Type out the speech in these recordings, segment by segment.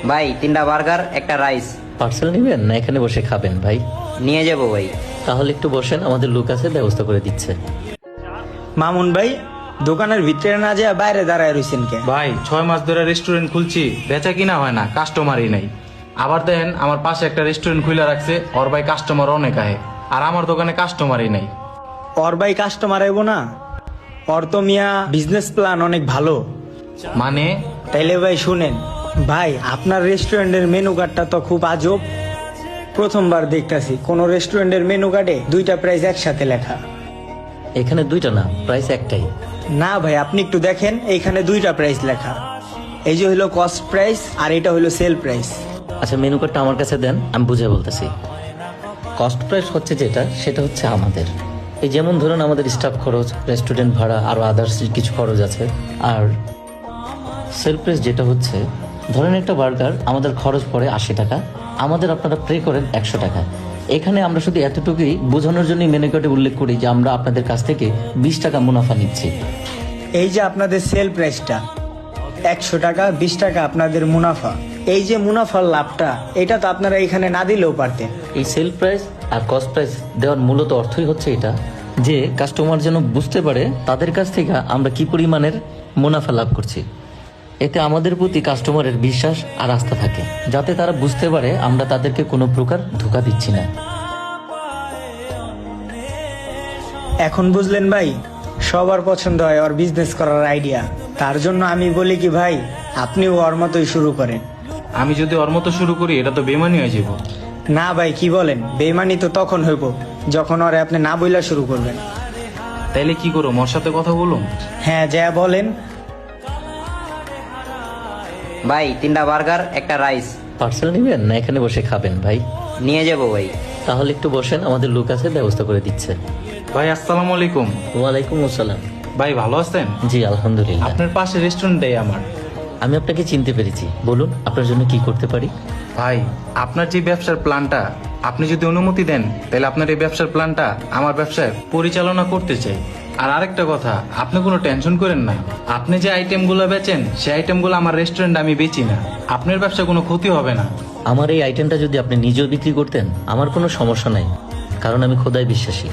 ভাই 3টা বার্গার একটা রাইস। পার্সেল নেবেন না এখানে বসে খাবেন ভাই? নিয়ে যাবো ভাই। তাহলে একটু বসেন, আমাদের লোক আছে, ব্যবস্থা করে দিচ্ছে। মামুন ভাই, দোকানের ভিতরে না যায় বাইরে দাঁড়ায় রয়েছেন কে? ভাই 6 মাস ধরে রেস্টুরেন্ট খুলছি, বেচা কিনা হয় না, কাস্টমারই নাই। আবার দেখেন আমার পাশে একটা রেস্টুরেন্ট খুলে রাখছে, ওর ভাই কাস্টমার অনেক আহে, আর আমার দোকানে কাস্টমারই নাই। ওর ভাই কাস্টমার আইব না? ওর তো মিয়া বিজনেস প্ল্যান অনেক ভালো। মানে তাইলে ভাই শুনেন, ভাই আপনার রেস্টুরেন্টের মেনু কার্ডটা তো খুব আজব। প্রথমবার দেখতাছি কোন রেস্টুরেন্টের মেনু কার্ডে 2টা প্রাইস একসাথে লেখা। এখানে 2টা না, প্রাইস একটাই। না ভাই, আপনি একটু দেখেন, এইখানে 2টা প্রাইস লেখা। এই যে হইলো কস্ট প্রাইস আর এটা হইলো সেল প্রাইস। আচ্ছা, মেনু কার্ডটা আমার কাছে দেন, আমি বুঝে বলতেছি। কস্ট প্রাইস হচ্ছে যেটা, সেটা হচ্ছে আমাদের। এই যেমন ধরুন আমাদের স্টাফ খরচ, রেস্টুরেন্ট ভাড়া, আরও আদার্স কিছু খরচ আছে। আর সেল প্রাইস যেটা হচ্ছে, ধরেন একটা বার্গার আমাদের খরচ পড়ে 80 টাকা, আমাদের আপনারা পে করেন 100 টাকা। এখানে আমরা শুধু এতটুকুই বোঝানোর জন্য মেনু কার্ডে উল্লেখ করি যে আমরা আপনাদের কাছ থেকে 20 টাকা মুনাফা নিচ্ছি। এই যে আপনাদের সেল প্রাইসটা 100 টাকা, 20 টাকা আপনাদের মুনাফা। এই যে মুনাফার লাভটা, এটা তো আপনারা এখানে না দিলেও পারতেন। এই সেল প্রাইস আর কস্ট প্রাইস দেওয়ার মূলত অর্থই হচ্ছে এটা, যে কাস্টমার যেন বুঝতে পারে তাদের কাছ থেকে আমরা কি পরিমাণের মুনাফা লাভ করছি। এতে আমাদের প্রতি কাস্টমারের বিশ্বাস আর আস্থা থাকে, যাতে তারা বুঝতে পারে আমরা তাদেরকে কোনো প্রকার ধোঁকা দিচ্ছি না। এখন বুঝলেন ভাই, সবার পছন্দ হয় ওর বিজনেস করার আইডিয়া। তার জন্য আমি বলি কি ভাই, আপনিও ওর মতোই শুরু করেন। আমি যদি ওর মতো শুরু করি, এটা তো বেমানি হয়ে যাব। না ভাই, কি বলেন? বেইমানি তো তখন হইব যখন ওরে আপনি না বইলা শুরু করবেন। তাইলে কি করো, ওর সাথে কথা বলুন? হ্যাঁ, যা বলেন। ভাই 3টা বার্গার একটা রাইস। পার্সেল নেবেন না এখানে বসে খাবেন ভাই? নিয়ে যাবো ভাই। তাহলে একটু বসেন, আমাদের লোক আছে, ব্যবস্থা করে দিচ্ছে। ভাই আসসালামু আলাইকুম। ওয়ালাইকুম আসসালাম। ভাই ভালো আছেন? জি আলহামদুলিল্লাহ। আপনার পাশে রেস্টুরেন্টটাই আমার। আমি আপনাকে চিনতে পেরেছি, বলুন আপনার জন্য কি করতে পারি? ভাই আপনার যে ব্যবসার প্ল্যানটা, আপনি যদি অনুমতি দেন, তাহলে আপনার এই ব্যবসার প্ল্যানটা আমার ব্যবসায় পরিচালনা করতে চাই। আর আরেকটা কথা, আপনি কোনো টেনশন করেন না, আপনি যে আইটেমগুলো বেচেন সেই আইটেমগুলো আমার রেস্টুরেন্টে আমি বেচি না, আপনার ব্যবসা কোনো ক্ষতি হবে না। আমার এই আইটেমটা যদি আপনি নিজেও বিক্রি করতেন, আমার কোনো সমস্যা নাই, কারণ আমি খোদায় বিশ্বাসী।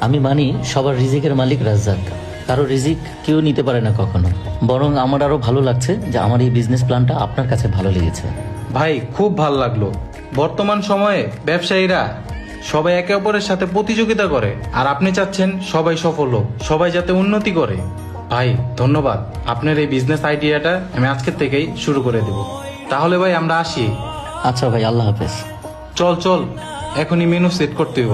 আমি মানি সবার রিজিকের মালিক রাজ্জাক, কারো রিজিক কেউ নিতে পারে না কখনো। বরং আমার আরো ভালো লাগছে যে আমার এই বিজনেস প্ল্যানটা আপনার কাছে ভালো লেগেছে। ভাই খুব ভালো লাগলো। বর্তমান সময়ে ব্যবসায়ীরা সবাই একে অপরের সাথে প্রতিযোগিতা করে, আর আপনি চাচ্ছেন সবাই সফল হোক, সবাই যাতে উন্নতি করে। ভাই ধন্যবাদ, আপনার এই বিজনেস আইডিয়াটা আমি আজকের থেকেই শুরু করে দেব। তাহলে ভাই আমরা আসি। আচ্ছা ভাই, আল্লাহ হাফেজ। চল চল, এখনই মেনু সেট করতে হইব।